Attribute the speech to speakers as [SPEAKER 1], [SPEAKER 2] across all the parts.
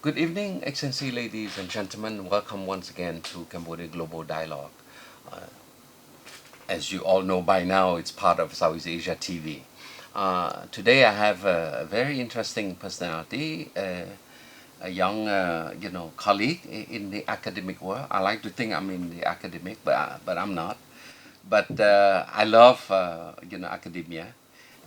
[SPEAKER 1] Good evening, Excellency, ladies and gentlemen. Welcome once again to Cambodia Global Dialogue. Uh, as you all know by now, it's part of Southeast Asia TV. Today I have a very interesting personality, a young, colleague in the academic world. I like to think I'm in the academic, but I'm not. But I love, academia.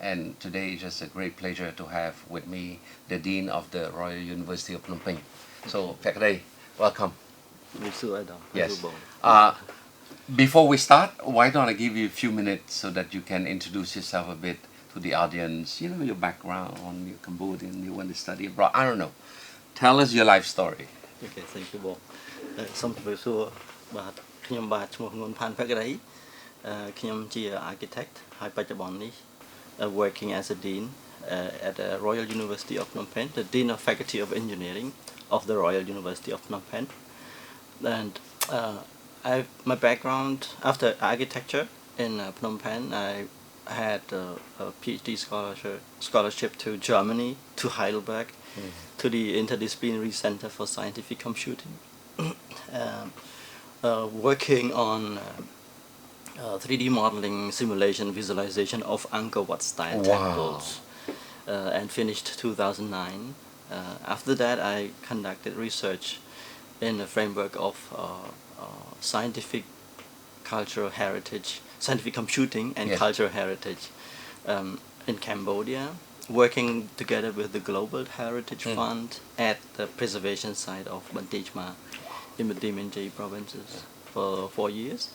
[SPEAKER 1] And today is just a great pleasure to have with me the Dean of the Royal University of Phnom Penh. So, Pheakdey, welcome. Yes. Before we start, why don't I give you a few minutes so that you can introduce yourself a bit to the audience, your background, you're Cambodian, you want to study abroad, I don't know. Tell us your life story.
[SPEAKER 2] Okay, thank you បងសូមជម្រាបសួរបាទខ្ញុំបាទឈ្មោះ Nguonphan Pheakdey ខ្ញុំជា architect ហើយបច្ចុប្បន្ននេះ working as a dean at the Royal University of Phnom Penh, the Dean of Faculty of Engineering of the Royal University of Phnom Penh. And my background after architecture in Phnom Penh, I had a PhD scholarship to Germany, to Heidelberg, to the Interdisciplinary Center for Scientific Computing, working on 3D modeling, simulation, visualization of Angkor Wat style temples, and finished 2009. After that, I conducted research in the framework of scientific cultural heritage, scientific computing and cultural heritage in Cambodia, working together with the Global Heritage Fund at the preservation site of Bantijma in the Dimenjay provinces for 4 years.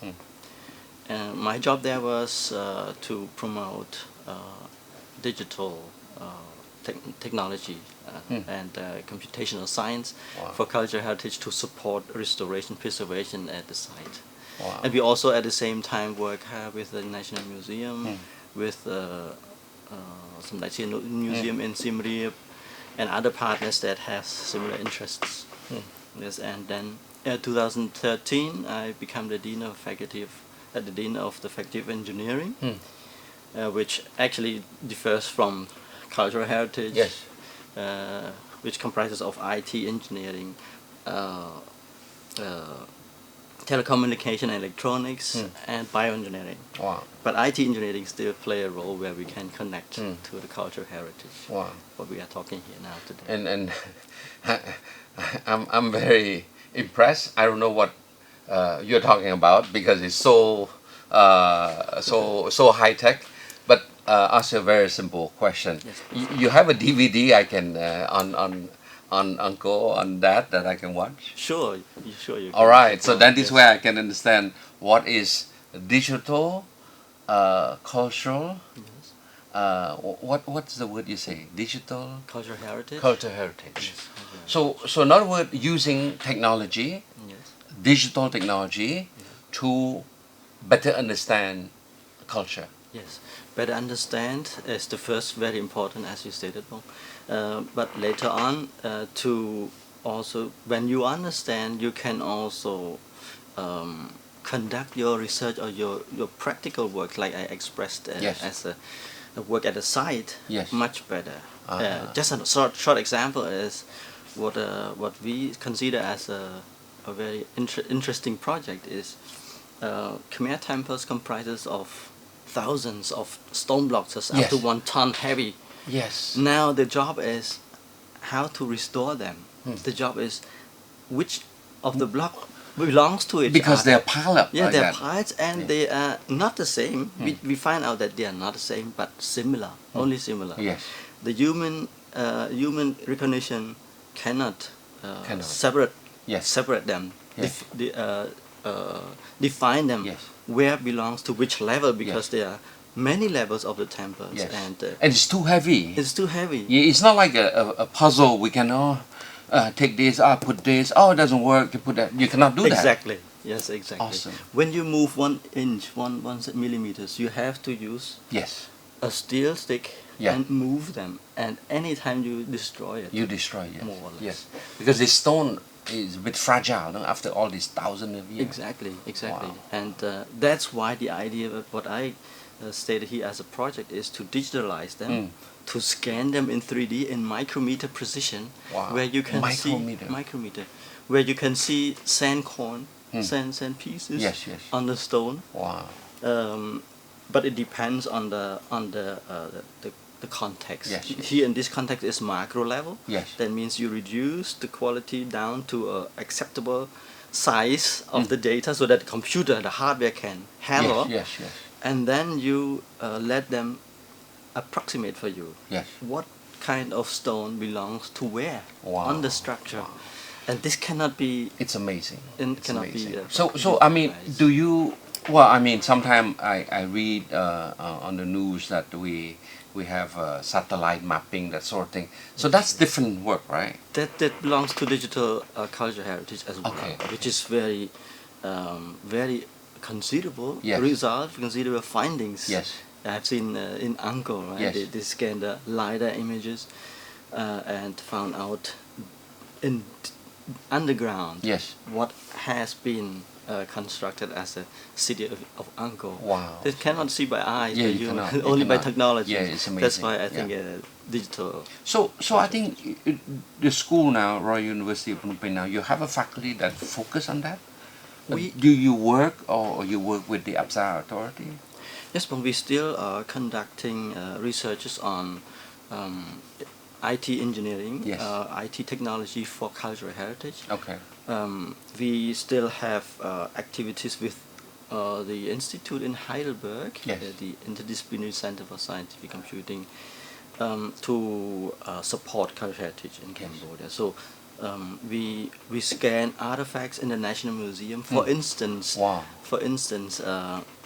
[SPEAKER 2] My job there was to promote digital technology and computational science for cultural heritage to support restoration preservation at the site. And we also at the same time work with the National Museum, with some National Museum in Siem Reap, and other partners that have similar interests. Yes, and then in 2013 I became the Dean of Faculty of Engineering, which actually differs from cultural heritage, which comprises of IT engineering, telecommunication and electronics, and bioengineering. But IT engineering still play a role where we can connect to the cultural heritage. What we are talking here now today.
[SPEAKER 1] And I'm very impressed. I don't know what you're talking about because it's so high tech. But ask you a very simple question.
[SPEAKER 2] Yes,
[SPEAKER 1] you have a DVD I can on Angkor on that I can watch?
[SPEAKER 2] Sure you can.
[SPEAKER 1] All right, so that is where I can understand what is digital, cultural. What's the word you say? Digital
[SPEAKER 2] Cultural heritage.
[SPEAKER 1] cultural heritage. So in other words, using technology, digital technology, to better understand culture.
[SPEAKER 2] Yes, better understand is the first very important, as you stated, but later on, to also, when you understand, you can also conduct your research or your practical work, like I expressed as a work at the site, much better. Just a short example is what we consider as a very interesting project is Khmer temples comprises of thousands of stone blocks up to 1 ton heavy.
[SPEAKER 1] Yes.
[SPEAKER 2] Now the job is how to restore them. The job is which of the block belongs to it.
[SPEAKER 1] Because they're piled up.
[SPEAKER 2] Yeah,
[SPEAKER 1] like
[SPEAKER 2] they're
[SPEAKER 1] that.
[SPEAKER 2] piled and they are not the same. We find out that they are not the same but similar, only similar.
[SPEAKER 1] Yes.
[SPEAKER 2] The human recognition cannot separate them. Define them where belongs to which level, because there are many levels of the temples, and
[SPEAKER 1] it's too heavy.
[SPEAKER 2] It's too heavy.
[SPEAKER 1] It's not like a puzzle. We can take this, put this. Oh, it doesn't work. You put that. You cannot do that.
[SPEAKER 2] Exactly. Yes, exactly.
[SPEAKER 1] Awesome.
[SPEAKER 2] When you move 1 inch, 1 millimeters, you have to use a steel stick and move them. And anytime you destroy it,
[SPEAKER 1] you destroy it.
[SPEAKER 2] More or less.
[SPEAKER 1] Yes, because the stone is a bit fragile after all these thousands of years.
[SPEAKER 2] Exactly. And that's why the idea of what I stated here as a project is to digitalize them, to scan them in 3D in micrometer precision,
[SPEAKER 1] Wow.
[SPEAKER 2] where you can
[SPEAKER 1] Micrometer.
[SPEAKER 2] see micrometer, where you can see sand corn, sand pieces
[SPEAKER 1] Yes, yes.
[SPEAKER 2] on the stone.
[SPEAKER 1] Wow.
[SPEAKER 2] But it depends on the context.
[SPEAKER 1] Yes, yes.
[SPEAKER 2] Here in this context is macro level.
[SPEAKER 1] Yes.
[SPEAKER 2] That means you reduce the quality down to a acceptable size of the data so that the computer, the hardware can handle.
[SPEAKER 1] Yes, yes, yes.
[SPEAKER 2] And then you let them approximate for you
[SPEAKER 1] Yes.
[SPEAKER 2] what kind of stone belongs to where
[SPEAKER 1] Wow.
[SPEAKER 2] on the structure. And this cannot be
[SPEAKER 1] It's amazing.
[SPEAKER 2] and
[SPEAKER 1] It's
[SPEAKER 2] cannot
[SPEAKER 1] amazing.
[SPEAKER 2] be
[SPEAKER 1] So I mean, do you? Well, I mean, sometimes I read on the news that we have satellite mapping, that sort of thing. So that's different work, right?
[SPEAKER 2] that belongs to digital cultural heritage as well,
[SPEAKER 1] Okay, okay.
[SPEAKER 2] which is very very considerable
[SPEAKER 1] Yes.
[SPEAKER 2] result, considerable findings.
[SPEAKER 1] Yes.
[SPEAKER 2] I've seen in Angkor, right?
[SPEAKER 1] Yes.
[SPEAKER 2] They scanned the LiDAR images and found out in underground
[SPEAKER 1] Yes.
[SPEAKER 2] what has been constructed as a city of Angkor.
[SPEAKER 1] Wow.
[SPEAKER 2] That cannot see by eyes,
[SPEAKER 1] Yeah,
[SPEAKER 2] by
[SPEAKER 1] you
[SPEAKER 2] human,
[SPEAKER 1] cannot, you
[SPEAKER 2] only by
[SPEAKER 1] cannot.
[SPEAKER 2] technology.
[SPEAKER 1] Yeah, it's
[SPEAKER 2] That's
[SPEAKER 1] amazing.
[SPEAKER 2] why I think
[SPEAKER 1] Yeah.
[SPEAKER 2] digital.
[SPEAKER 1] So I think the school now, Royal University of Phnom Penh now, you have a faculty that focus on that. Do you work or you work with the Absa authority?
[SPEAKER 2] Yes, but we still are conducting researches on IT engineering,
[SPEAKER 1] Yes.
[SPEAKER 2] IT technology for cultural heritage.
[SPEAKER 1] Okay.
[SPEAKER 2] We still have activities with the institute in Heidelberg,
[SPEAKER 1] Yes.
[SPEAKER 2] the Interdisciplinary Center for Scientific Computing, to support cultural heritage in Cambodia. So we scan artifacts in the National Museum. For instance,
[SPEAKER 1] Wow.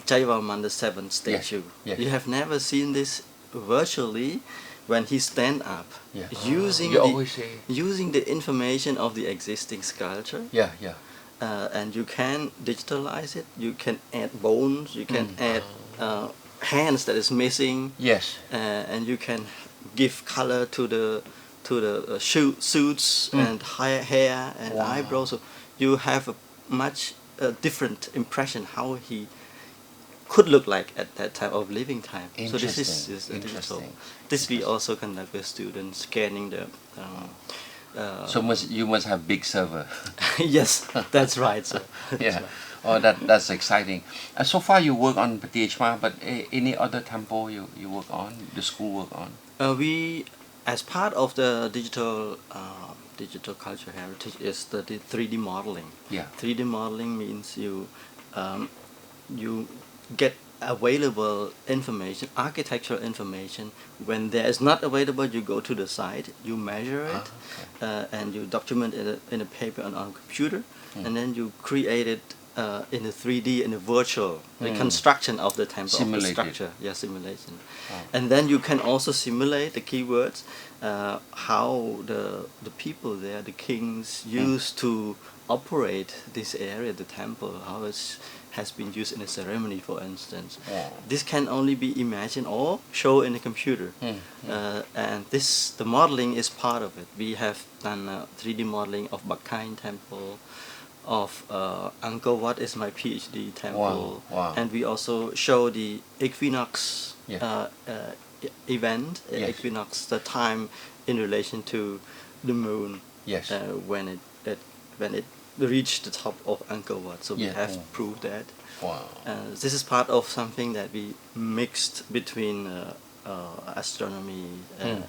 [SPEAKER 2] Jayawalman VII statue.
[SPEAKER 1] Yes.
[SPEAKER 2] You have never seen this virtually when he stand up,
[SPEAKER 1] Yeah.
[SPEAKER 2] using
[SPEAKER 1] You always say.
[SPEAKER 2] using the information of the existing sculpture.
[SPEAKER 1] Yeah, yeah.
[SPEAKER 2] And you can digitalize it. You can add bones. You can add hands that is missing.
[SPEAKER 1] Yes.
[SPEAKER 2] And you can give color to the suits and hair and
[SPEAKER 1] Wow.
[SPEAKER 2] eyebrows. So you have a much different impression how he could look like at that time of living time. So this is digital.
[SPEAKER 1] Interesting.
[SPEAKER 2] This we also conduct with students, scanning the.
[SPEAKER 1] So you must have big server.
[SPEAKER 2] Yes, that's right, sir.
[SPEAKER 1] Yeah. Oh, that's exciting. So far you work on Patiechma, but any other temple you work on, the school work on?
[SPEAKER 2] We, as part of the digital cultural heritage, is the 3D modeling.
[SPEAKER 1] Yeah.
[SPEAKER 2] 3D modeling means you get available information, architectural information. When there is not available, you go to the site, you measure it, and you document it in a paper on a computer, and then you create it in a 3D, in a virtual reconstruction of the temple, of the structure. Yeah, simulation. And then you can also simulate the keywords, how the people there, the kings, used to operate this area, the temple, how it has been used in a ceremony, for instance. This can only be imagined or shown in a computer. And the modeling is part of it. We have done 3D modeling of Bakain temple, of Angkor Wat is my PhD temple.
[SPEAKER 1] Wow.
[SPEAKER 2] And we also show the equinox event, equinox, the time in relation to the moon.
[SPEAKER 1] Yes.
[SPEAKER 2] When it reached the top of Angkor Wat. So we have proved that.
[SPEAKER 1] Wow.
[SPEAKER 2] This is part of something that we mixed between astronomy and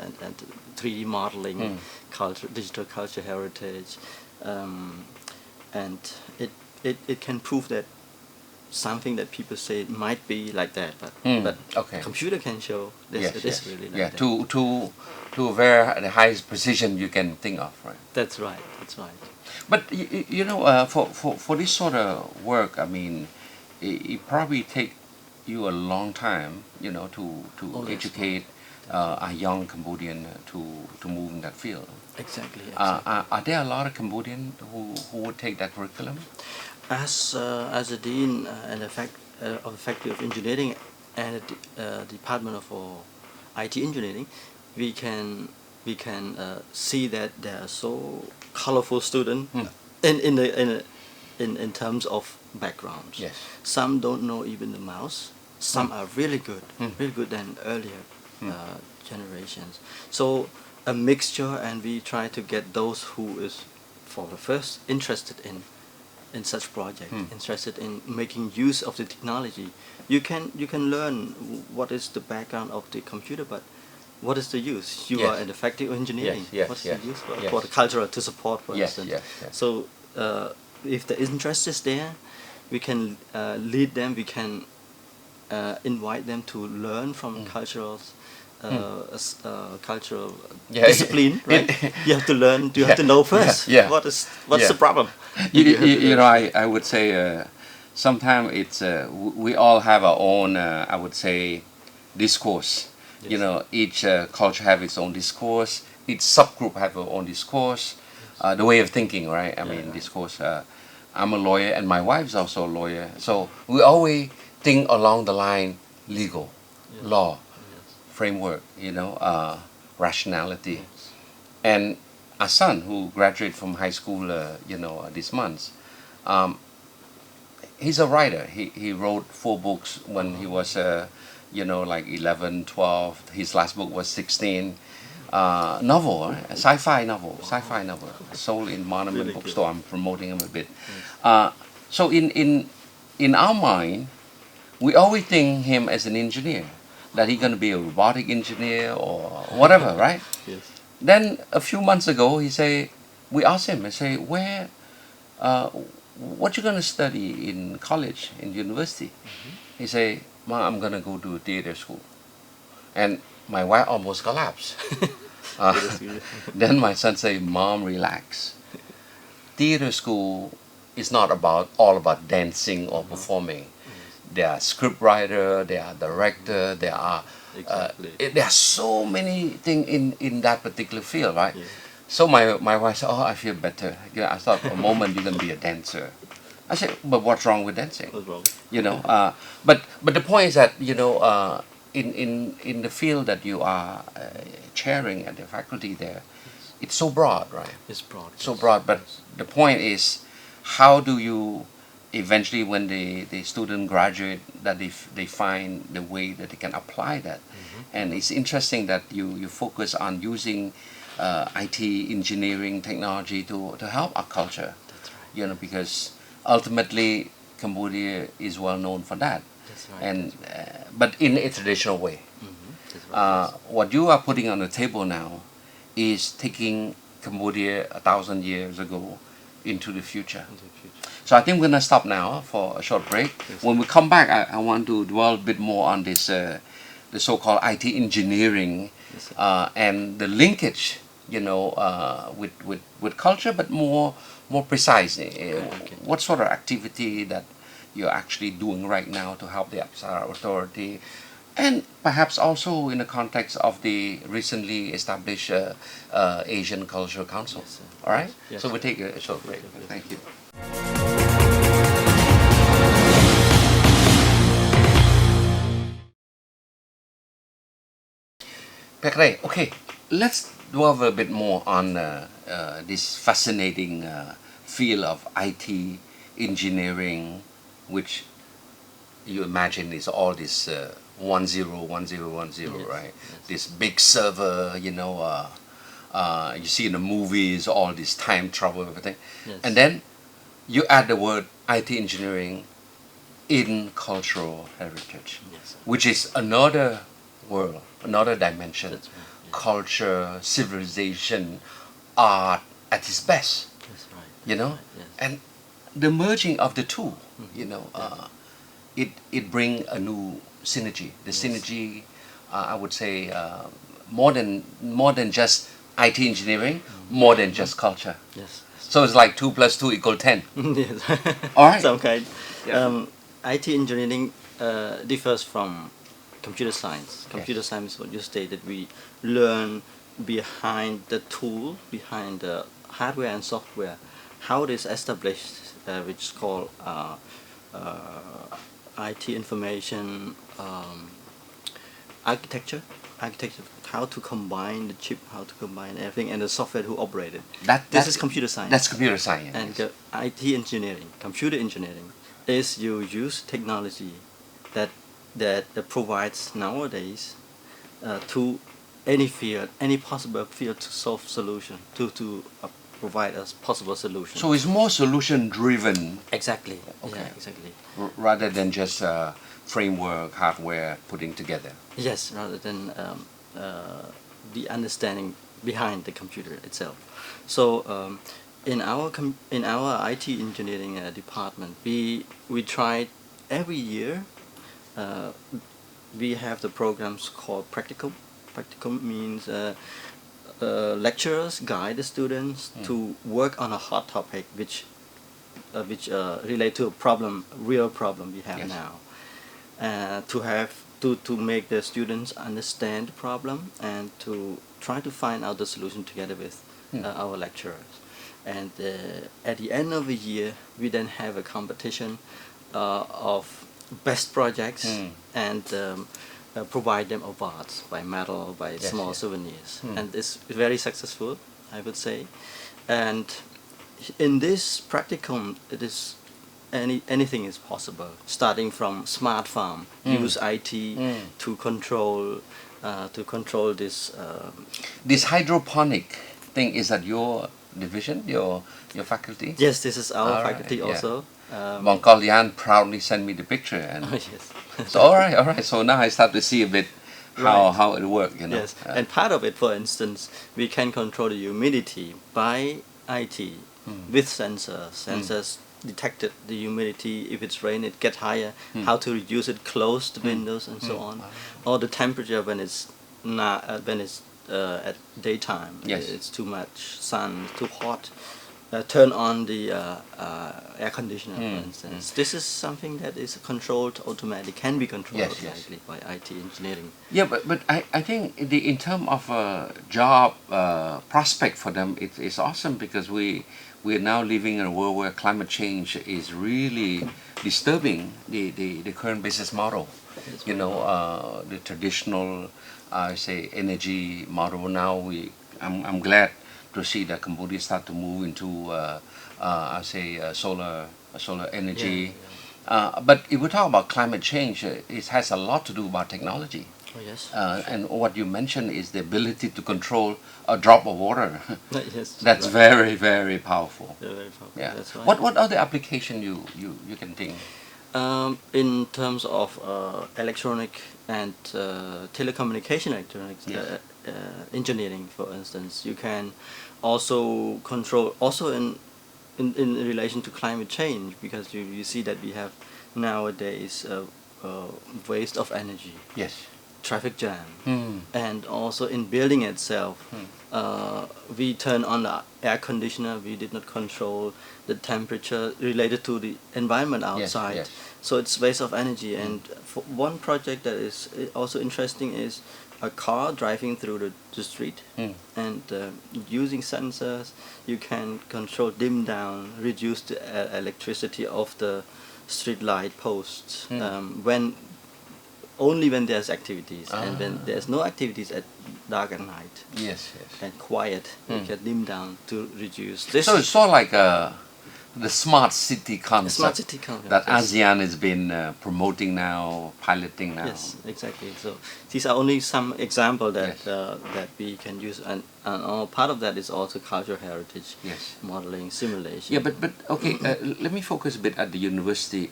[SPEAKER 2] 3D modeling, digital culture heritage, and it can prove that something that people say might be like that, but computer can show this it is really like that.
[SPEAKER 1] To a very the highest precision you can think of, right?
[SPEAKER 2] That's right. That's right.
[SPEAKER 1] But you know, for this sort of work, I mean, it probably take you a long time, you know, to educate a young Cambodian to move in that field.
[SPEAKER 2] Exactly.
[SPEAKER 1] Are there a lot of Cambodians who would take that curriculum?
[SPEAKER 2] As a dean and of the Faculty of Engineering and Department of IT Engineering, we can see that there are so colorful students in terms of backgrounds.
[SPEAKER 1] Yes.
[SPEAKER 2] Some don't know even the mouse. Some are really good than earlier generations. So a mixture, and we try to get those who is for the first interested in such project, interested in making use of the technology. You can learn what is the background of the computer, but what is the use? You are in the factory of engineering. What's the use for the cultural to support, for instance? So if the interest is there, we can lead them. We can invite them to learn from cultural discipline, right? You have to learn. You have to know first. What's the problem?
[SPEAKER 1] You know, I would say sometimes it's we all have our own. I would say discourse. Yes. You know, each culture have its own discourse. Each subgroup have their own discourse. The way of thinking, right? I mean, discourse. I'm a lawyer, and my wife's also a lawyer. So we always think along the line legal, law, framework, you know, rationality. And a son who graduated from high school, you know, this month, he's a writer. He wrote 4 books when he was, you know, like 11, 12. His last book was 16. Novel, a sci-fi novel, sold in Monument Bookstore. I'm promoting him a bit. So in our mind, we always think him as an engineer, that he's going to be a robotic engineer or whatever, right?
[SPEAKER 2] Yes.
[SPEAKER 1] Then a few months ago, we asked him, I say, what you going to study in college, in university? He say, Ma, I'm going to go to theater school. And my wife almost collapsed. Then my son say, Mom, relax. Theater school is not all about dancing or performing. There are script writer, there are director, there are so many things in that particular field, right? Yeah. So my wife said, oh, I feel better. I thought for a moment you're going to be a dancer. I said, but what's wrong with dancing?
[SPEAKER 2] What's wrong?
[SPEAKER 1] You know, but the point is that, you know, in the field that you are chairing at the faculty there, it's so broad, right?
[SPEAKER 2] It's broad.
[SPEAKER 1] So broad, but the point is, how do you eventually, when the student graduate, that they find the way that they can apply that? And it's interesting that you focus on using IT, engineering, technology to help our culture.
[SPEAKER 2] That's right.
[SPEAKER 1] You know, because ultimately Cambodia is well known for that.
[SPEAKER 2] That's right.
[SPEAKER 1] And but in a traditional way.
[SPEAKER 2] That's right.
[SPEAKER 1] What you are putting on the table now is taking Cambodia 1,000 years ago into the future. So I think we're going to stop now for a short break. Yes. When we come back, I want to dwell a bit more on this, the so-called IT engineering, and the linkage, you know, with culture, but more precise. What sort of activity that you're actually doing right now to help the Apsara Authority, and perhaps also in the context of the recently established Asian Cultural Council. Yes, all right? Yes. So we'll take a short break. Thank you. Pheakdey, okay, let's dwell a bit more on this fascinating field of IT engineering, which you imagine is all this 101010, right? Yes. This big server, you know, you see in the movies, all this time travel, everything. Yes. And then you add the word IT engineering in cultural heritage, which is another world, another dimension. That's right. Yes. Culture, civilization, art at its best. That's right. You know, yes. And the merging of the two, you know, it brings a new synergy. The synergy, I would say, more than just IT engineering, more than just culture. Yes. So it's like 2 + 2 = 10.
[SPEAKER 2] Yes.
[SPEAKER 1] All right.
[SPEAKER 2] Some kind. Yeah. IT engineering differs from computer science. Computer science, what you stated, we learn behind the tool, behind the hardware and software, how it is established, which is called IT information architecture, how to combine the chip, how to combine everything, and the software to operate it. This is computer science.
[SPEAKER 1] That's computer science.
[SPEAKER 2] And the IT engineering, computer engineering, is you use technology that that provides nowadays to any field, any possible field to solve solution, to provide us possible solution.
[SPEAKER 1] So it's more solution driven.
[SPEAKER 2] Exactly.
[SPEAKER 1] Okay.
[SPEAKER 2] Yeah, exactly.
[SPEAKER 1] Rather than just framework, hardware putting together.
[SPEAKER 2] Yes, rather than the understanding behind the computer itself. So in our IT engineering department, we try every year. We have the programs called practicum. Practicum means lecturers guide the students to work on a hot topic which relate to a real problem we have now. To make the students understand the problem and to try to find out the solution together with our lecturers. And at the end of the year, we then have a competition of best projects and provide them awards by medal, by small souvenirs. And it's very successful, I would say. And in this practicum, it is anything is possible, starting from smart farm, use IT to control this.
[SPEAKER 1] This hydroponic thing is at your division, your faculty?
[SPEAKER 2] Yes, this is our
[SPEAKER 1] All
[SPEAKER 2] faculty
[SPEAKER 1] right,
[SPEAKER 2] also.
[SPEAKER 1] Nguonphan proudly sent me the picture, and
[SPEAKER 2] Oh, yes.
[SPEAKER 1] so all right. So now I start to see a bit how it works, you know.
[SPEAKER 2] Yes, and part of it, for instance, we can control the humidity by IT with sensors. Sensors detected the humidity. If it's rain, it gets higher. How to reduce it, close the windows, and so on. Or the temperature when it's at daytime.
[SPEAKER 1] Yes.
[SPEAKER 2] It's too much sun, too hot. Turn on the air conditioner, for instance. This is something that is controlled automatically, can be controlled automatically by IT engineering.
[SPEAKER 1] Yeah, but I think in terms of job prospect for them, it's awesome because we're now living in a world where climate change is really disturbing the current business model.
[SPEAKER 2] That's
[SPEAKER 1] You know, the traditional, I say, energy model. Now I'm glad to see that Cambodia start to move into, I say, solar energy. But if we talk about climate change, it has a lot to do about technology.
[SPEAKER 2] Oh, yes.
[SPEAKER 1] And what you mentioned is the ability to control a drop of water.
[SPEAKER 2] Yes.
[SPEAKER 1] That's very, very powerful.
[SPEAKER 2] Very powerful.
[SPEAKER 1] Yeah.
[SPEAKER 2] That's right.
[SPEAKER 1] What other application you can think?
[SPEAKER 2] In terms of electronic and telecommunication electronics engineering, for instance, you can also control in relation to climate change, because you see that we have nowadays waste of energy.
[SPEAKER 1] Yes.
[SPEAKER 2] Traffic jam, and also in building itself, we turn on the air conditioner. We did not control the temperature related to the environment outside.
[SPEAKER 1] Yes.
[SPEAKER 2] So it's waste of energy. And for one project that is also interesting is a car driving through the street, and using sensors, you can control, dim down, reduce the electricity of the street light posts only when there's activities, and when there's no activities at dark at night.
[SPEAKER 1] Yes.
[SPEAKER 2] And quiet, you can dim down to reduce this.
[SPEAKER 1] So it's sort of like the smart city concept.
[SPEAKER 2] Smart city concept
[SPEAKER 1] that ASEAN has been promoting now, piloting now.
[SPEAKER 2] Yes, exactly. So these are only some example that that we can use, and part of that is also cultural heritage modeling, simulation.
[SPEAKER 1] Yeah, but okay, let me focus a bit at the university.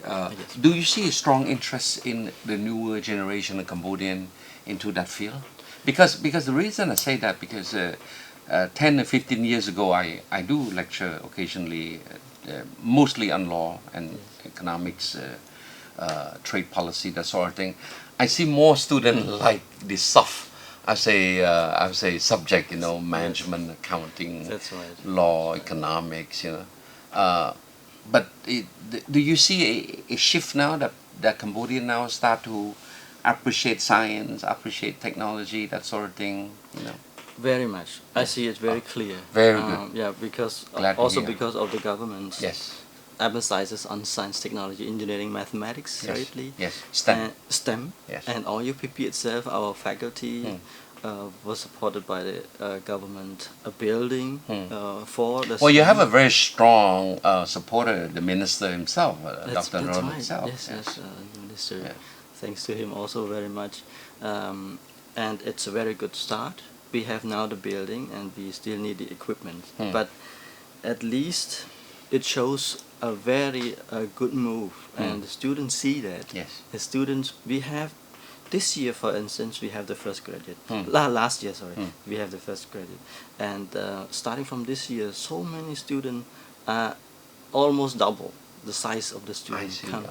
[SPEAKER 1] Do you see a strong interest in the newer generation of Cambodian into that field? Because the reason I say that, because 10 or 15 years ago I do lecture occasionally, mostly on law and economics, trade policy, that sort of thing. I see more students like the soft, I say subject, you know, management, accounting,
[SPEAKER 2] That's right.
[SPEAKER 1] law, economics, you know. But do you see a shift now that Cambodia now start to appreciate science, appreciate technology, that sort of thing, you know?
[SPEAKER 2] Very much. I see it very clear.
[SPEAKER 1] Very good.
[SPEAKER 2] Yeah, because
[SPEAKER 1] Glad to
[SPEAKER 2] also
[SPEAKER 1] hear.
[SPEAKER 2] because of the government.
[SPEAKER 1] Yes.
[SPEAKER 2] Emphasizes on science, technology, engineering, mathematics greatly.
[SPEAKER 1] Yes. STEM.
[SPEAKER 2] STEM.
[SPEAKER 1] Yes.
[SPEAKER 2] And all UPP itself, our faculty, was supported by the government, a building for the.
[SPEAKER 1] Well, you have a very strong supporter, the minister himself,
[SPEAKER 2] That's
[SPEAKER 1] Dr. Ron
[SPEAKER 2] right.
[SPEAKER 1] himself.
[SPEAKER 2] Yes, Minister.
[SPEAKER 1] Yeah.
[SPEAKER 2] thanks to him also very much. And it's a very good start. We have now the building and we still need the equipment. But at least it shows a very good move, and the students see that.
[SPEAKER 1] Yes.
[SPEAKER 2] The students, we have, this year for instance, we have the first graduate. Last year, sorry, we have the first graduate. And starting from this year, so many students are almost double the size of the students come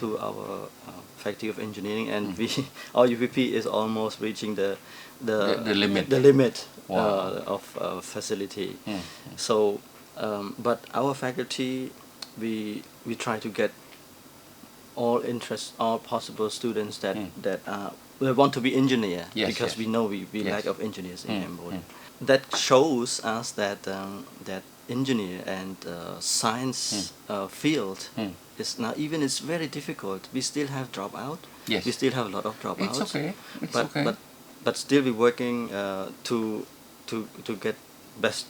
[SPEAKER 2] to our Faculty of Engineering, and our UPP is almost reaching the limit of facility. So, but our faculty, we try to get all possible students that want to be engineer, because we know we lack of engineers in Cambodia. That shows us that that engineer and science field is now, even it's very difficult. We still have dropout.
[SPEAKER 1] Yes.
[SPEAKER 2] We still have a lot of dropouts.
[SPEAKER 1] It's okay. It's okay.
[SPEAKER 2] But still we're working to get best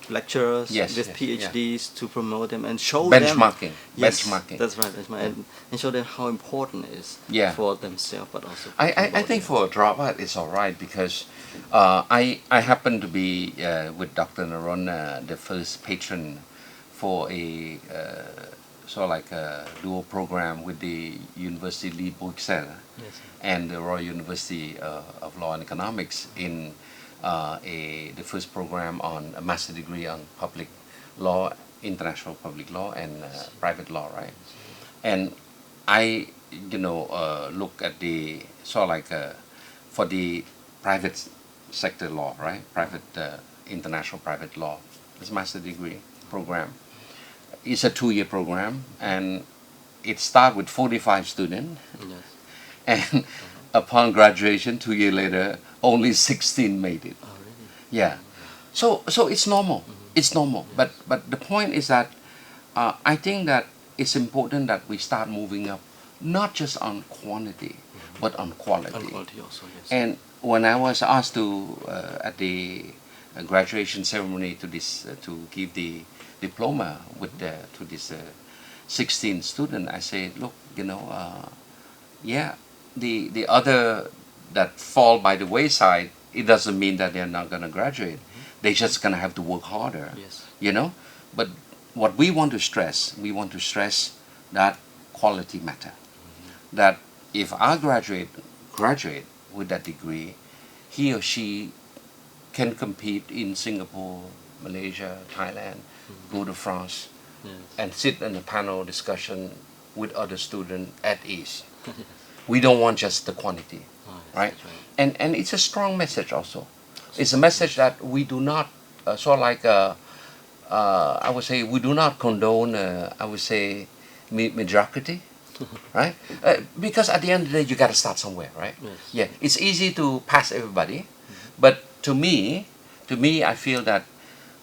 [SPEAKER 2] lecturers with PhDs to promote them and show them
[SPEAKER 1] benchmarking.
[SPEAKER 2] That's right, and show them how important it is for themselves, but also for
[SPEAKER 1] I think for a dropout it's all right, because I happen to be with Dr. Naron, the first patron for a sort of like a dual program with the University Lee Bruxelles and the Royal University of Law and Economics in the first program on a master degree on public law, international public law, and private law, right? And I, look at the sort of like for the private sector law, right? Private international private law, this master degree program. It's a 2-year program, and it starts with 45 students, and upon graduation 2 years later, only 16 made it.
[SPEAKER 2] Oh, really?
[SPEAKER 1] Yeah. So it's normal. It's normal. But the point is that I think that it's important that we start moving up, not just on quantity, but on quality.
[SPEAKER 2] On quality also, yes.
[SPEAKER 1] And when I was asked to at the graduation ceremony to give the diploma to this 16 student, I said, look, the other that fall by the wayside, it doesn't mean that they're not going to graduate. They're just going to have to work harder.
[SPEAKER 2] Yes.
[SPEAKER 1] But what we want to stress that quality matter. That if our graduate with that degree, he or she can compete in Singapore, Malaysia, Thailand, go to France, and sit in a panel discussion with other students at ease. We don't want just the quantity, right? And it's a strong message also. It's a message that we do not sort of like I would say we do not condone I would say mediocrity, right? Because at the end of the day, you got to start somewhere, right?
[SPEAKER 2] Yes.
[SPEAKER 1] Yeah, it's easy to pass everybody, but to me, I feel that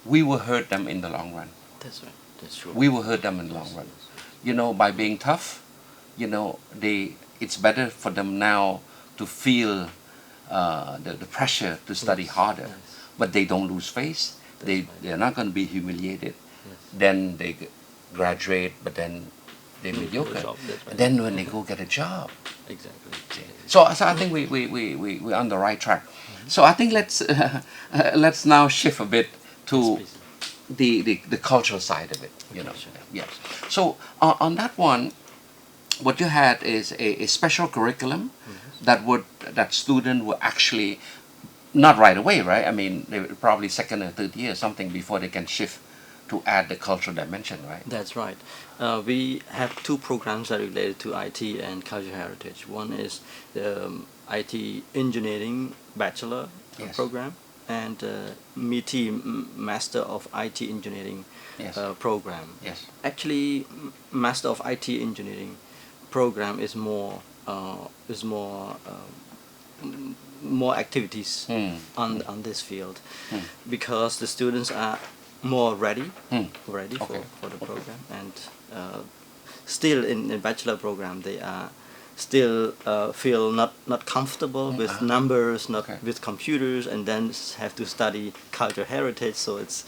[SPEAKER 1] we will hurt them in the long run.
[SPEAKER 2] That's right. That's true.
[SPEAKER 1] We will hurt them in the long run. By being tough, it's better for them now to feel the pressure to study harder, but they don't lose face. They're not going to be humiliated. Then they graduate, but then they're mediocre. And then when they go get a job.
[SPEAKER 2] Exactly.
[SPEAKER 1] So I think we're on the right track. So I think let's now shift a bit to the cultural side of it. Yes. So on that one, what you had is a special curriculum that student will actually not right away, right? I mean, they probably second or third year, something before they can shift to add the cultural dimension, right?
[SPEAKER 2] That's right. We have 2 programs that are related to IT and cultural heritage. One is the IT Engineering Bachelor program, and MIT Master of IT Engineering program.
[SPEAKER 1] Yes.
[SPEAKER 2] Actually, Master of IT Engineering program is more activities on this field, because the students are more ready for the program, and still in bachelor program they are still feel not comfortable with numbers, with computers, and then have to study cultural heritage, so it's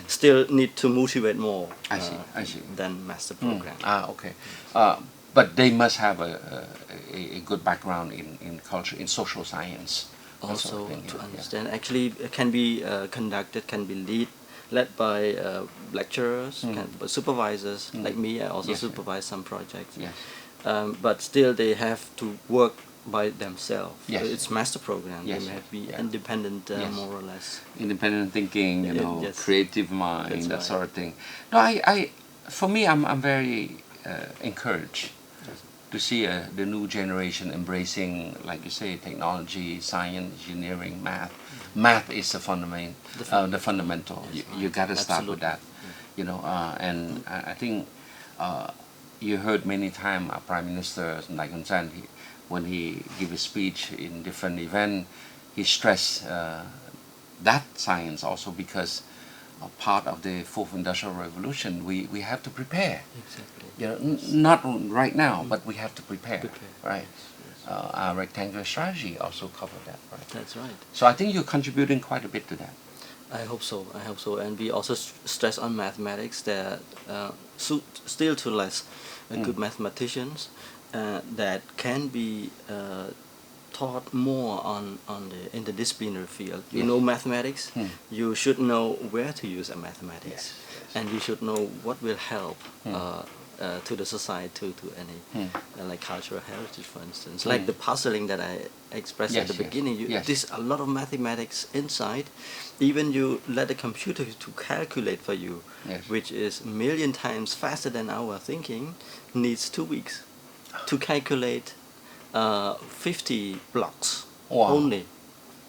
[SPEAKER 2] still need to motivate more
[SPEAKER 1] I see.
[SPEAKER 2] than master program.
[SPEAKER 1] Okay. but they must have a good background in culture, in social science. that sort
[SPEAKER 2] Also
[SPEAKER 1] of thing,
[SPEAKER 2] to
[SPEAKER 1] yeah.
[SPEAKER 2] understand, actually it can be conducted, can be led by lecturers, supervisors like me. I also
[SPEAKER 1] Yes,
[SPEAKER 2] supervise some projects.
[SPEAKER 1] Yes.
[SPEAKER 2] But still they have to work by themselves.
[SPEAKER 1] Yes.
[SPEAKER 2] It's master program.
[SPEAKER 1] Yes,
[SPEAKER 2] They may be
[SPEAKER 1] yeah.
[SPEAKER 2] independent,
[SPEAKER 1] Yes.
[SPEAKER 2] more or less.
[SPEAKER 1] Independent thinking,
[SPEAKER 2] Yes.
[SPEAKER 1] creative mind,
[SPEAKER 2] That's
[SPEAKER 1] that
[SPEAKER 2] right.
[SPEAKER 1] sort of thing. No, for me, I'm very encouraged to see the new generation embracing, like you say, technology, science, engineering, math. Math is the fundamental. You got to start with that, and I think you heard many times our Prime Minister Nguonphan, when he give a speech in different events, he stressed that science also, because part of the fourth industrial revolution, we have to prepare.
[SPEAKER 2] Exactly.
[SPEAKER 1] Not right now, but we have to prepare. Right.
[SPEAKER 2] Yes.
[SPEAKER 1] Our rectangular strategy also covered that. Right.
[SPEAKER 2] That's right.
[SPEAKER 1] So I think you're contributing quite a bit to that.
[SPEAKER 2] I hope so. And we also stress on mathematics that still too less good mathematicians that can be taught more on the interdisciplinary field. You know mathematics, you should know where to use a mathematics, and you should know what will help to the society, to any like cultural heritage, for instance, like the puzzling that I expressed at the beginning. There's a lot of mathematics inside. Even you let the computer to calculate for you, which is a million times faster than our thinking, needs 2 weeks to calculate 50 blocks only.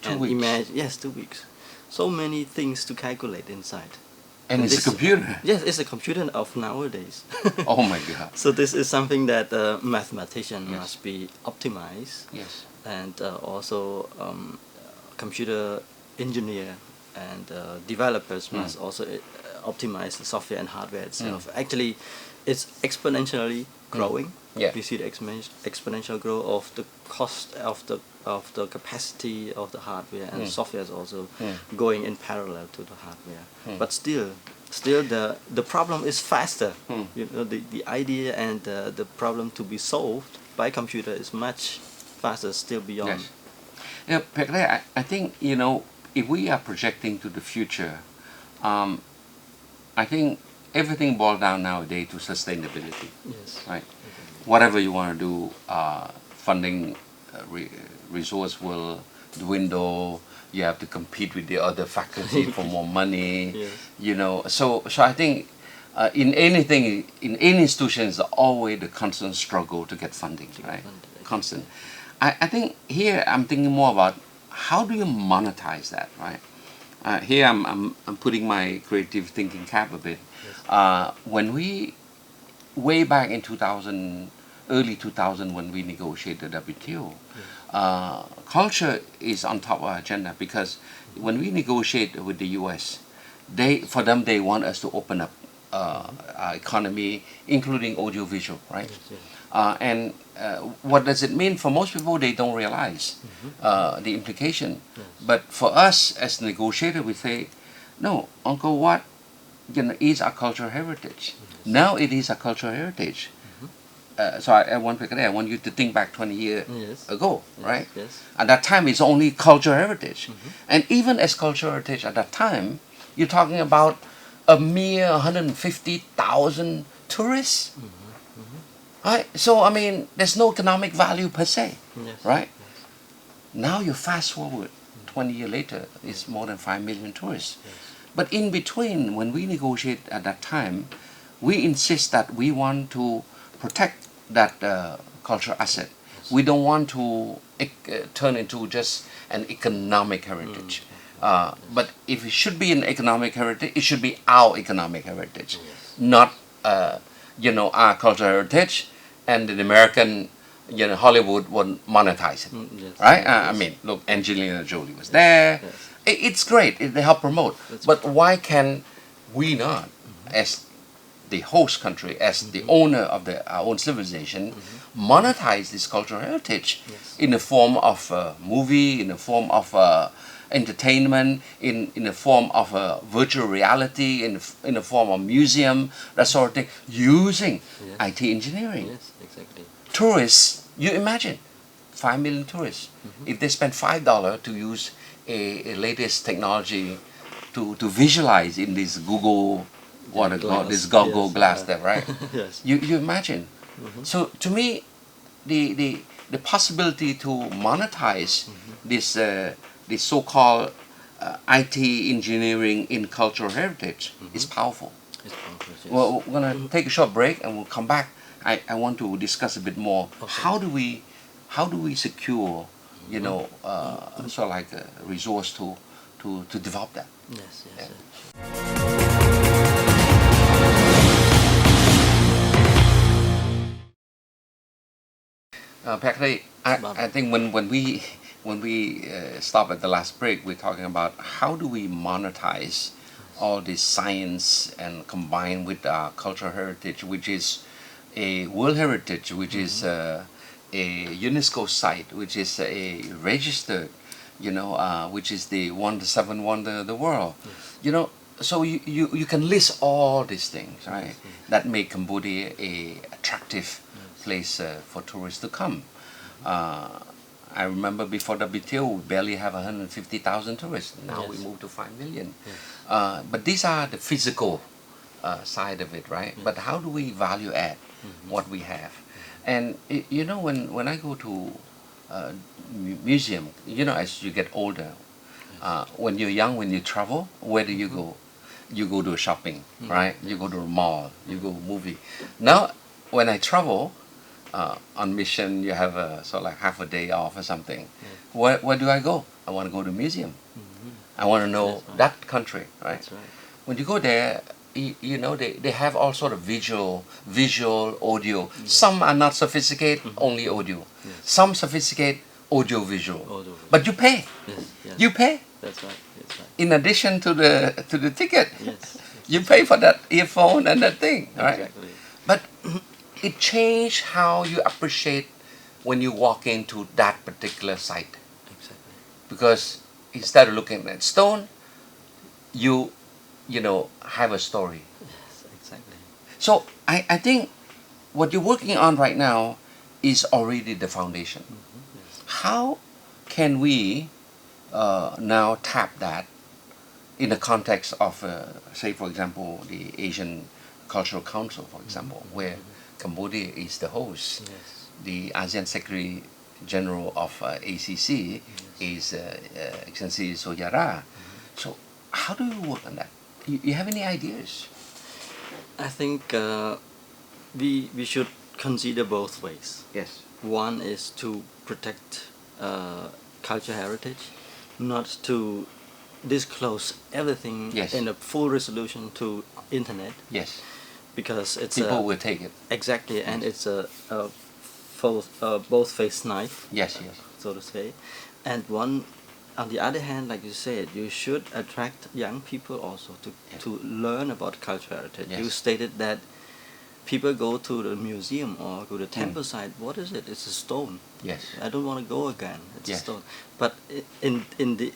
[SPEAKER 1] 2 weeks.
[SPEAKER 2] Yes, 2 weeks. So many things to calculate inside.
[SPEAKER 1] And it's a computer.
[SPEAKER 2] Yes, it's a computer of nowadays.
[SPEAKER 1] Oh my God.
[SPEAKER 2] So this is something that mathematician must be optimized.
[SPEAKER 1] Yes.
[SPEAKER 2] And also computer engineer and developers must also optimize the software and hardware itself. Actually, it's exponentially growing. We see the exponential growth of the cost of the capacity of the hardware, and software is also going in parallel to the hardware. But still the problem is faster. The idea and the problem to be solved by computer is much faster, still beyond.
[SPEAKER 1] Yes. Yeah, Pheakdey, I think, if we are projecting to the future, I think everything boils down nowadays to sustainability.
[SPEAKER 2] Yes.
[SPEAKER 1] Right. Whatever you want to do, funding resource will dwindle. You have to compete with the other faculty for more money.
[SPEAKER 2] Yes.
[SPEAKER 1] So I think in anything, in any institution, is always the constant struggle to get funding. Right. Constant. I think here I'm thinking more about how do you monetize that, right? Here I'm putting my creative thinking cap a bit. When we, way back in early 2000, when we negotiated the WTO, culture is on top of our agenda, because when we negotiate with the US, they want us to open up our economy, including audiovisual, right? And what does it mean? For most people, they don't realize the implication. But for us as negotiators, we say, no, Uncle, what is our cultural heritage? Now it is a cultural heritage. So I want you to think back 20 years ago, right?
[SPEAKER 2] Yes.
[SPEAKER 1] At that time, it's only cultural heritage. And even as cultural heritage at that time, you're talking about a mere 150,000 tourists. Right? So, I mean, there's no economic value per se, right? Now you fast forward 20 years later, it's more than 5 million tourists. But in between, when we negotiate at that time, we insist that we want to protect that cultural asset. We don't want to turn into just an economic heritage. But if it should be an economic heritage, it should be our economic heritage, not our cultural heritage, and the American, Hollywood would monetize it, right? I mean, look, Angelina Jolie was there. It's great. They help promote. But why can we not, as the host country, as the owner of our own civilization, monetize this cultural heritage in the form of a movie, in the form of entertainment in the form of a virtual reality, in the form of museum, that sort of thing, using
[SPEAKER 2] Yes.
[SPEAKER 1] IT engineering.
[SPEAKER 2] Yes, exactly.
[SPEAKER 1] Tourists, you imagine, 5 million tourists. If they spend $5 to use a latest technology to visualize in this Google, what
[SPEAKER 2] Yeah,
[SPEAKER 1] they call
[SPEAKER 2] glass.
[SPEAKER 1] this goggle
[SPEAKER 2] Yes,
[SPEAKER 1] glass
[SPEAKER 2] yeah.
[SPEAKER 1] there, right?
[SPEAKER 2] Yes.
[SPEAKER 1] You imagine. So to me, the possibility to monetize this so-called IT engineering in cultural heritage is powerful.
[SPEAKER 2] It's powerful, yes.
[SPEAKER 1] Well, we're gonna take a short break and we'll come back. I want to discuss a bit more.
[SPEAKER 2] Okay.
[SPEAKER 1] How do we secure, sort of like a resource to develop that?
[SPEAKER 2] Yes, yes,
[SPEAKER 1] Yeah.
[SPEAKER 2] yes.
[SPEAKER 1] Pheakdey, I think when we stop at the last break, we're talking about how do we monetize all this science and combine with cultural heritage, which is a World Heritage, which is a UNESCO site, which is a registered, which is the seven wonder of the world.
[SPEAKER 2] Yes.
[SPEAKER 1] So you can list all these things, right? That make Cambodia a attractive place for tourists to come. I remember before WTO, we barely have 150,000 tourists. Now we
[SPEAKER 2] Yes.
[SPEAKER 1] moved to 5 million.
[SPEAKER 2] Yes.
[SPEAKER 1] But these are the physical side of it, right? But how do we value add what we have? And when I go to museum, as you get older, when you're young, when you travel, where do you go? You go to shopping, right? You go to a mall, you go movie. Now, when I travel on mission, you have sort of like half a day off or something. Where do I go? I want to go to museum. I want to know
[SPEAKER 2] That's right.
[SPEAKER 1] that country, right?
[SPEAKER 2] That's right.
[SPEAKER 1] When you go there, they have all sort of visual, audio. Some are not sophisticated, only audio.
[SPEAKER 2] Yes.
[SPEAKER 1] Some sophisticated, audio visual.
[SPEAKER 2] Audio.
[SPEAKER 1] But you pay.
[SPEAKER 2] Yes, yes.
[SPEAKER 1] You pay.
[SPEAKER 2] That's right. That's right.
[SPEAKER 1] In addition to the ticket,
[SPEAKER 2] Yes.
[SPEAKER 1] you pay for that earphone and that thing, right?
[SPEAKER 2] Exactly.
[SPEAKER 1] But it changed how you appreciate when you walk into that particular site.
[SPEAKER 2] Exactly.
[SPEAKER 1] Because instead of looking at stone, you have a story.
[SPEAKER 2] Yes, exactly.
[SPEAKER 1] So I think what you're working on right now is already the foundation.
[SPEAKER 2] Yes.
[SPEAKER 1] How can we now tap that in the context of, say, for example, the Asian Cultural Council, for example, where Cambodia is the host.
[SPEAKER 2] Yes.
[SPEAKER 1] The ASEAN Secretary General of ACC is Excellency Soyara. So how do you work on that? You have any ideas?
[SPEAKER 2] I think we should consider both ways.
[SPEAKER 1] Yes.
[SPEAKER 2] One is to protect cultural heritage, not to disclose everything
[SPEAKER 1] Yes.
[SPEAKER 2] in a full resolution to internet,
[SPEAKER 1] Yes.
[SPEAKER 2] because it's
[SPEAKER 1] People will take it.
[SPEAKER 2] exactly, and it's a both-faced knife,
[SPEAKER 1] Yes, yes.
[SPEAKER 2] so to say. And one, on the other hand, like you said, you should attract young people also to learn about cultural heritage.
[SPEAKER 1] Yes.
[SPEAKER 2] You stated that people go to the museum or go to the temple site. What is it? It's a stone.
[SPEAKER 1] Yes.
[SPEAKER 2] I don't want to go again. It's
[SPEAKER 1] Yes.
[SPEAKER 2] a stone. But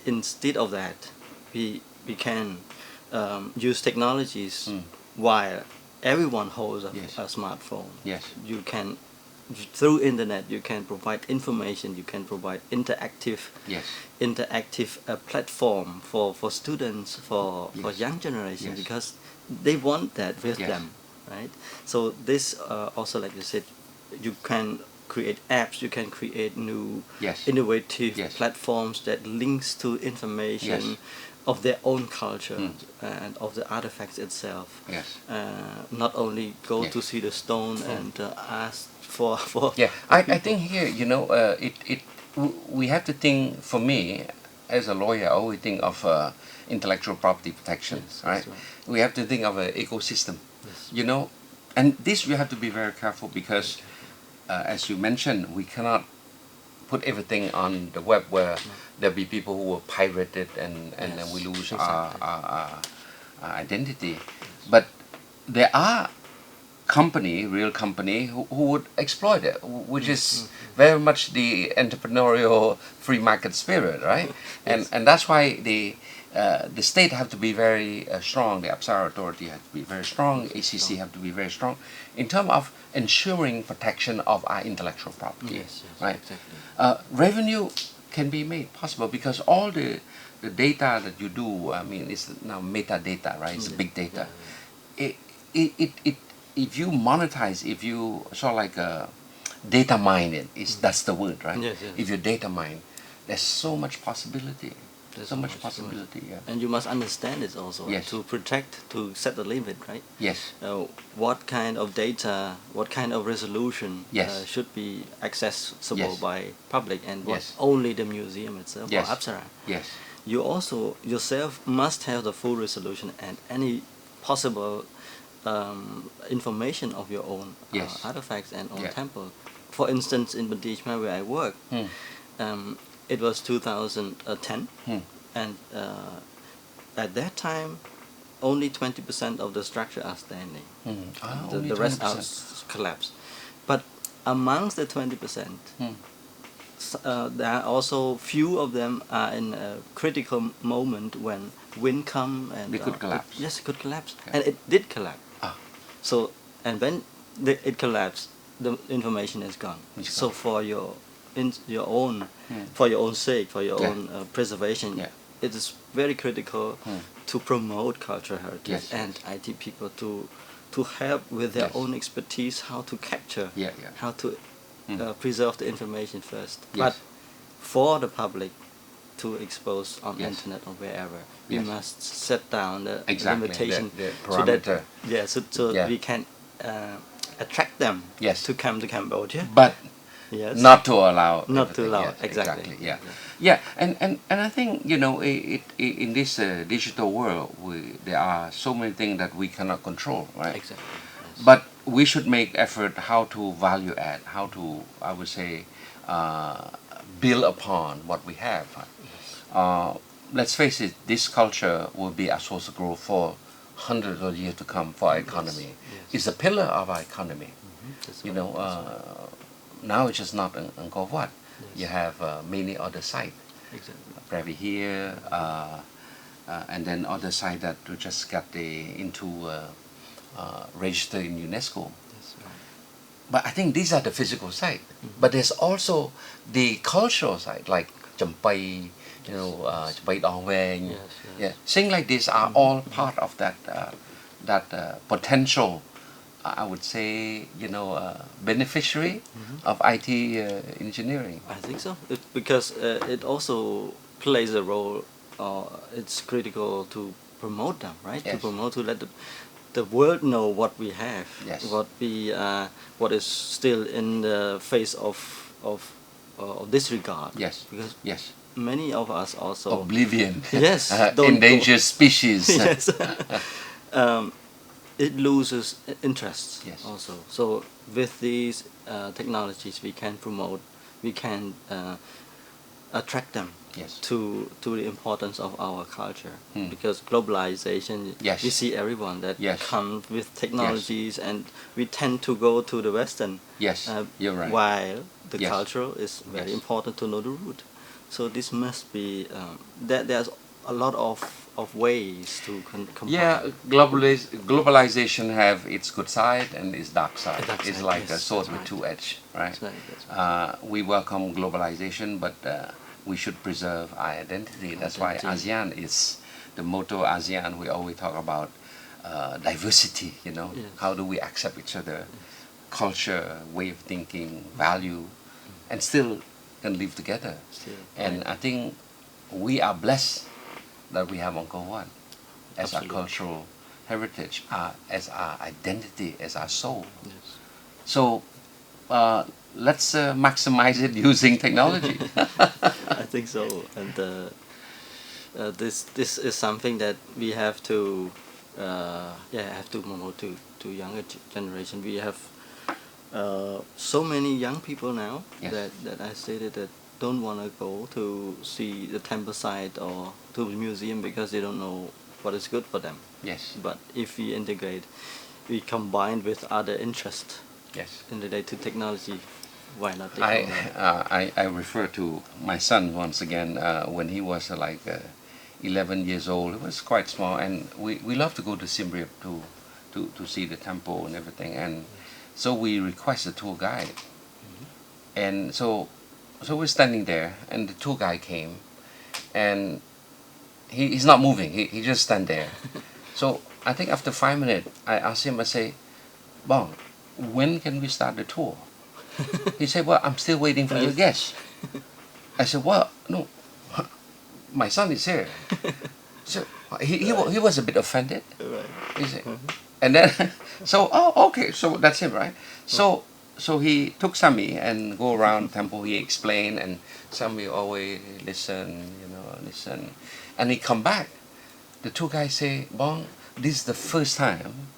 [SPEAKER 2] instead of that, we can use technologies while everyone holds
[SPEAKER 1] Yes.
[SPEAKER 2] a smartphone.
[SPEAKER 1] Yes.
[SPEAKER 2] You can, through internet, you can provide information. You can provide interactive
[SPEAKER 1] Yes.
[SPEAKER 2] platform for students, for
[SPEAKER 1] Yes.
[SPEAKER 2] young generation,
[SPEAKER 1] Yes.
[SPEAKER 2] because they want that with
[SPEAKER 1] Yes.
[SPEAKER 2] them, right? So this also, like you said, you can create apps, you can create new
[SPEAKER 1] Yes.
[SPEAKER 2] innovative
[SPEAKER 1] Yes.
[SPEAKER 2] platforms that links to information
[SPEAKER 1] Yes.
[SPEAKER 2] of their own culture and of the artifacts itself.
[SPEAKER 1] Yes.
[SPEAKER 2] Not only go
[SPEAKER 1] Yes.
[SPEAKER 2] to see the stone and ask for
[SPEAKER 1] Yeah, I think here, we have to think, for me, as a lawyer, I always think of intellectual property protections,
[SPEAKER 2] Yes,
[SPEAKER 1] right?
[SPEAKER 2] that's right.
[SPEAKER 1] We have to think of an ecosystem,
[SPEAKER 2] Yes.
[SPEAKER 1] And this we have to be very careful because, as you mentioned, we cannot put everything on the web where there'll be people who will pirate it and then
[SPEAKER 2] Yes,
[SPEAKER 1] we lose
[SPEAKER 2] exactly.
[SPEAKER 1] our identity. But there are real company, who would exploit it, which is very much the entrepreneurial free market spirit, right?
[SPEAKER 2] Yes.
[SPEAKER 1] And that's why the state have to be very strong, the Apsara authority have to be very strong, ACC have to be very strong in terms of ensuring protection of our intellectual property,
[SPEAKER 2] Yes,
[SPEAKER 1] right?
[SPEAKER 2] exactly.
[SPEAKER 1] Revenue can be made possible because all the data that you do, I mean, it's now metadata, right? It's big data. It if you monetize, if you sort of like data mine it, that's the word, right?
[SPEAKER 2] Yes, yes.
[SPEAKER 1] If you data mine, there's so much possibility.
[SPEAKER 2] There's
[SPEAKER 1] So much possibility, yeah.
[SPEAKER 2] And you must understand it also,
[SPEAKER 1] Yes.
[SPEAKER 2] to protect, to set the limit, right?
[SPEAKER 1] Yes.
[SPEAKER 2] What kind of data, what kind of resolution
[SPEAKER 1] Yes.
[SPEAKER 2] should be accessible
[SPEAKER 1] Yes.
[SPEAKER 2] by public, and what
[SPEAKER 1] Yes.
[SPEAKER 2] only the museum itself
[SPEAKER 1] Yes.
[SPEAKER 2] or Apsara.
[SPEAKER 1] Yes.
[SPEAKER 2] You also yourself must have the full resolution and any possible information of your own
[SPEAKER 1] Yes.
[SPEAKER 2] artifacts and own
[SPEAKER 1] Yeah.
[SPEAKER 2] temple. For instance, in Bandijma where I work, it was 2010, and at that time, only 20% of the structure are standing.
[SPEAKER 1] Only
[SPEAKER 2] The rest are
[SPEAKER 1] 20%.
[SPEAKER 2] collapsed. But amongst the 20%, there are also few of them are in a critical moment when wind come and
[SPEAKER 1] They could collapse.
[SPEAKER 2] Yes, it could collapse,
[SPEAKER 1] Okay.
[SPEAKER 2] and it did collapse.
[SPEAKER 1] Ah.
[SPEAKER 2] So, and when it collapsed, the information is gone.
[SPEAKER 1] It's
[SPEAKER 2] So
[SPEAKER 1] gone.
[SPEAKER 2] for your own, for your own sake, for your
[SPEAKER 1] Yeah.
[SPEAKER 2] own preservation,
[SPEAKER 1] Yeah.
[SPEAKER 2] it is very critical to promote cultural heritage
[SPEAKER 1] Yes,
[SPEAKER 2] and IT people to help with their
[SPEAKER 1] Yes.
[SPEAKER 2] own expertise how to capture,
[SPEAKER 1] Yeah, yeah.
[SPEAKER 2] how to preserve the information first.
[SPEAKER 1] Yes.
[SPEAKER 2] But for the public to expose on
[SPEAKER 1] Yes.
[SPEAKER 2] internet or wherever, we
[SPEAKER 1] Yes.
[SPEAKER 2] must set down the
[SPEAKER 1] Exactly,
[SPEAKER 2] limitation
[SPEAKER 1] the
[SPEAKER 2] so that
[SPEAKER 1] parameter.
[SPEAKER 2] so
[SPEAKER 1] Yeah.
[SPEAKER 2] we can attract them
[SPEAKER 1] Yes.
[SPEAKER 2] to come to Cambodia.
[SPEAKER 1] But
[SPEAKER 2] Yes.
[SPEAKER 1] not to allow
[SPEAKER 2] Not to
[SPEAKER 1] everything.
[SPEAKER 2] allow,
[SPEAKER 1] Yes,
[SPEAKER 2] exactly.
[SPEAKER 1] yeah, yeah. And I think, you know, in this digital world, there are so many things that we cannot control, right?
[SPEAKER 2] Exactly. Yes.
[SPEAKER 1] But we should make effort how to value add, how to, I would say, build upon what we have. Let's face it, this culture will be a source of growth for hundreds of years to come for our economy.
[SPEAKER 2] yes.
[SPEAKER 1] It's a pillar of our economy.
[SPEAKER 2] That's
[SPEAKER 1] You
[SPEAKER 2] right,
[SPEAKER 1] know,
[SPEAKER 2] that's right.
[SPEAKER 1] now it's just not Nguonphan.
[SPEAKER 2] Yes.
[SPEAKER 1] You have many other sites.
[SPEAKER 2] Exactly.
[SPEAKER 1] Probably here, and then other site that we just got registered in UNESCO.
[SPEAKER 2] That's right.
[SPEAKER 1] But I think these are the physical side. But there's also the cultural side, like Champai, you know, Champai Dongweng.
[SPEAKER 2] Yes,
[SPEAKER 1] Yeah, things like this are all part of that potential. I would say, you know, beneficiary of IT engineering.
[SPEAKER 2] I think so. Because it also plays a role. It's critical to promote them, right? To
[SPEAKER 1] Yes.
[SPEAKER 2] promote, to let the world know what we have,
[SPEAKER 1] Yes.
[SPEAKER 2] what is still in the face of disregard.
[SPEAKER 1] Yes.
[SPEAKER 2] Because
[SPEAKER 1] Yes.
[SPEAKER 2] many of us also
[SPEAKER 1] Oblivion.
[SPEAKER 2] Yes, don't
[SPEAKER 1] Endangered species.
[SPEAKER 2] yes. It loses interest
[SPEAKER 1] Yes.
[SPEAKER 2] also. So with these technologies, we can promote, we can attract them
[SPEAKER 1] Yes.
[SPEAKER 2] to the importance of our culture. Because globalization,
[SPEAKER 1] Yes.
[SPEAKER 2] we see everyone that
[SPEAKER 1] Yes.
[SPEAKER 2] comes with technologies, and we tend to go to the Western.
[SPEAKER 1] Yes, you're right.
[SPEAKER 2] While the
[SPEAKER 1] Yes.
[SPEAKER 2] cultural is very
[SPEAKER 1] Yes.
[SPEAKER 2] important to know the root. So this must be there's a lot of ways to combine.
[SPEAKER 1] Yeah, globalization have its good side and its dark side.
[SPEAKER 2] A dark
[SPEAKER 1] It's
[SPEAKER 2] side,
[SPEAKER 1] like a
[SPEAKER 2] yes,
[SPEAKER 1] sword
[SPEAKER 2] that's
[SPEAKER 1] with
[SPEAKER 2] right.
[SPEAKER 1] two edges, right?
[SPEAKER 2] That's right, that's right.
[SPEAKER 1] We welcome globalization, but we should preserve our identity. That's why
[SPEAKER 2] Identity.
[SPEAKER 1] ASEAN is the motto. ASEAN, we always talk about diversity. You know,
[SPEAKER 2] Yes.
[SPEAKER 1] how do we accept each other, culture, way of thinking, value, and still can live together.
[SPEAKER 2] Still,
[SPEAKER 1] And
[SPEAKER 2] right.
[SPEAKER 1] I think we are blessed that we have Nguonphan as our
[SPEAKER 2] Absolutely.
[SPEAKER 1] cultural heritage, as our identity, as our soul.
[SPEAKER 2] Yes.
[SPEAKER 1] So let's maximize it using technology.
[SPEAKER 2] I think so, and this is something that we have to have to promote to younger generation. We have so many young people now
[SPEAKER 1] Yes.
[SPEAKER 2] that I stated that don't want to go to see the temple site or to the museum because they don't know what is good for them.
[SPEAKER 1] Yes.
[SPEAKER 2] But if we integrate we combine with other interests
[SPEAKER 1] Yes.
[SPEAKER 2] in relation to technology. Why not?
[SPEAKER 1] I refer to my son once again when he was 11 years old. He was quite small, and we love to go to Siem Reap to see the temple and everything. And so we request a tour guide, and so we're standing there, and the tour guide came, and he's not moving. He just stand there. So I think after 5 minutes, I asked him. I say, "Bong, when can we start the tour?" He said, "Well, I'm still waiting for your guest." I said, "Well, no, my son is here." So he was a bit offended.
[SPEAKER 2] Right.
[SPEAKER 1] He said, and then okay, so that's him, right? So he took Sammy and go around temple. He explained, and Sammy always listen, listen, and he come back. The two guys say, "Bong, this is the first time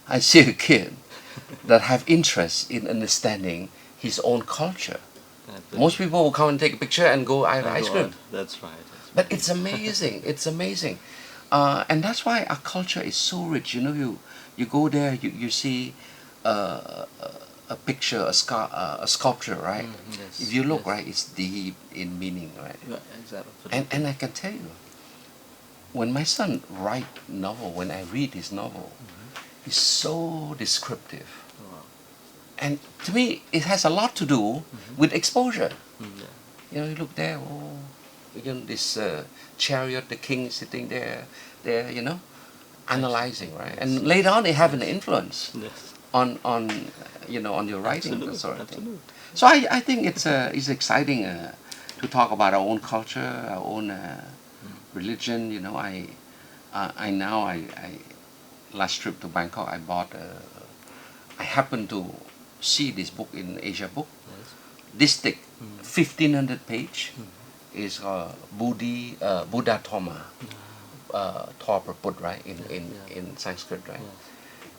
[SPEAKER 1] I see a kid that have interest in understanding his own culture." Most people will come and take a picture and go, "I have ice cream."
[SPEAKER 2] That's right.
[SPEAKER 1] But it's amazing. It's amazing, and that's why our culture is so rich. You go there, you see a picture, a sculpture, right?
[SPEAKER 2] Yes,
[SPEAKER 1] If you look,
[SPEAKER 2] yes.
[SPEAKER 1] right, it's deep in meaning, right?
[SPEAKER 2] Yeah, exactly.
[SPEAKER 1] And I can tell you, when my son write novel, when I read his novel, it's so descriptive.
[SPEAKER 2] Wow.
[SPEAKER 1] And to me, it has a lot to do with exposure.
[SPEAKER 2] Yeah.
[SPEAKER 1] You look there, this chariot, the king sitting there, analyzing, right? And later on, it have an influence
[SPEAKER 2] Yes.
[SPEAKER 1] on on your writing, that sort of thing.
[SPEAKER 2] Absolutely.
[SPEAKER 1] So I think it's exciting to talk about our own culture, our own religion. I last trip to Bangkok, I happened to see this book in Asia Book.
[SPEAKER 2] Yes.
[SPEAKER 1] This thick, 1,500 page, is Buddha Thoma, Thorpaput, right, in Sanskrit, right?
[SPEAKER 2] Yes.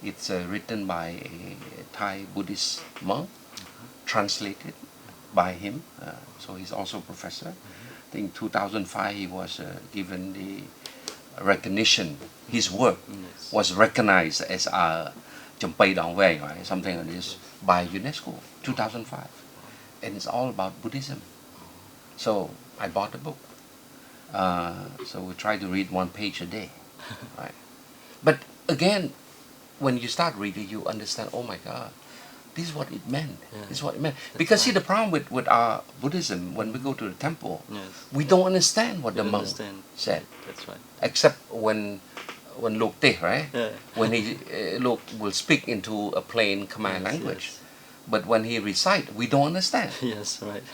[SPEAKER 1] It's written by a Thai Buddhist monk, translated by him. So he's also a professor. I think 2005 he was given the recognition. His work
[SPEAKER 2] Yes.
[SPEAKER 1] was recognized as a Champai Dong Wei, right? Something like this, by UNESCO, 2005. And it's all about Buddhism. So I bought the book. So we try to read 1 page a day, right? But again, when you start reading, you understand, oh my God, this is what it meant.
[SPEAKER 2] Yeah.
[SPEAKER 1] This is what it meant. Because see, the problem with our Buddhism, when we go to the temple,
[SPEAKER 2] Yes.
[SPEAKER 1] we don't understand what the monk
[SPEAKER 2] Understand.
[SPEAKER 1] said.
[SPEAKER 2] That's right.
[SPEAKER 1] Except when Lok Teh, right?
[SPEAKER 2] Yeah.
[SPEAKER 1] When he Lok will speak into a plain Khmer
[SPEAKER 2] Yes,
[SPEAKER 1] language.
[SPEAKER 2] yes.
[SPEAKER 1] But when he recite, we don't understand.
[SPEAKER 2] Yes, right.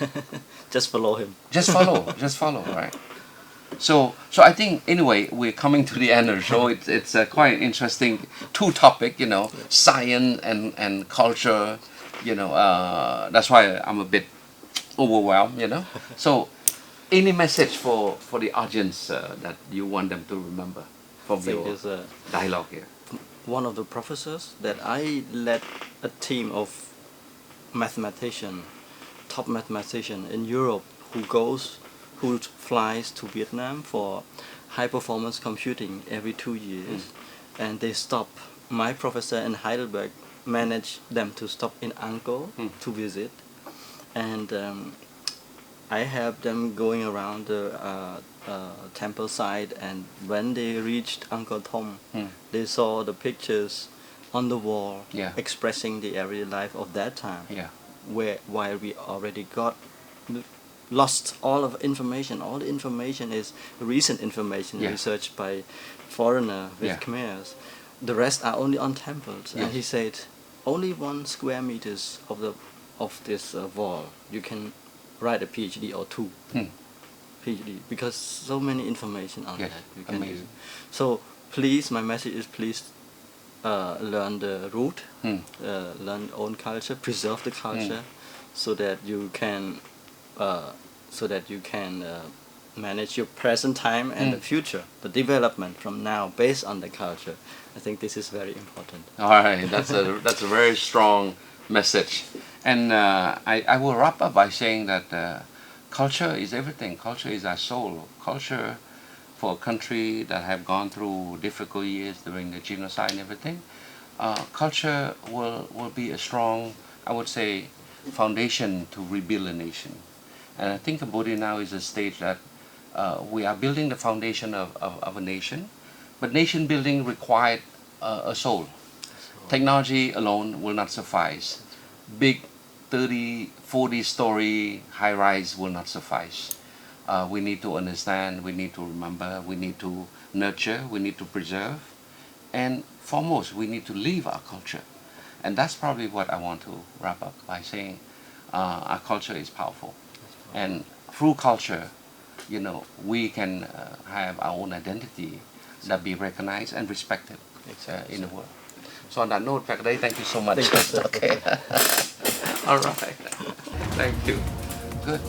[SPEAKER 2] Just follow him.
[SPEAKER 1] Just follow, right? So I think anyway we're coming to the end of the show. It's quite interesting two topic, science and culture. That's why I'm a bit overwhelmed. So any message for the audience that you want them to remember from your
[SPEAKER 2] Is
[SPEAKER 1] dialogue here?
[SPEAKER 2] one of the professors that I led a team of top mathematician in Europe who flies to Vietnam for high performance computing every 2 years, and they stop. My professor in Heidelberg managed them to stop in Angkor to visit, and I have them going around the temple site, and when they reached Angkor Thom, they saw the pictures on the wall expressing the everyday life of that time.
[SPEAKER 1] Yeah.
[SPEAKER 2] While we already lost all of information. All the information is recent information researched by foreigner with Khmer's. The rest are only on temples. And he said, only 1 square meters of this wall, you can write a PhD or 2. PhD, because so many information on that you can use. So please, my message is please learn the root, learn own culture, preserve the culture, so that you can manage your present time and the future, the development from now based on the culture. I think this is very important.
[SPEAKER 1] All right, that's a very strong message, and I will wrap up by saying that culture is everything. Culture is our soul. Culture, for a country that have gone through difficult years during the genocide and everything, culture will be a strong, I would say, foundation to rebuild a nation. And I think Cambodia now is a stage that we are building the foundation of a nation, but nation building required a soul. Technology alone will not suffice. Big 30, 40-story high-rise will not suffice. We need to understand, we need to remember, we need to nurture, we need to preserve, and foremost, we need to live our culture. And that's probably what I want to wrap up by saying our culture is powerful. And through culture, we can have our own identity that be recognized and respected in the world. So on that note, Pheakdey, thank you so much.
[SPEAKER 2] Thank you, sir.
[SPEAKER 1] Okay. All right. Thank you. Good.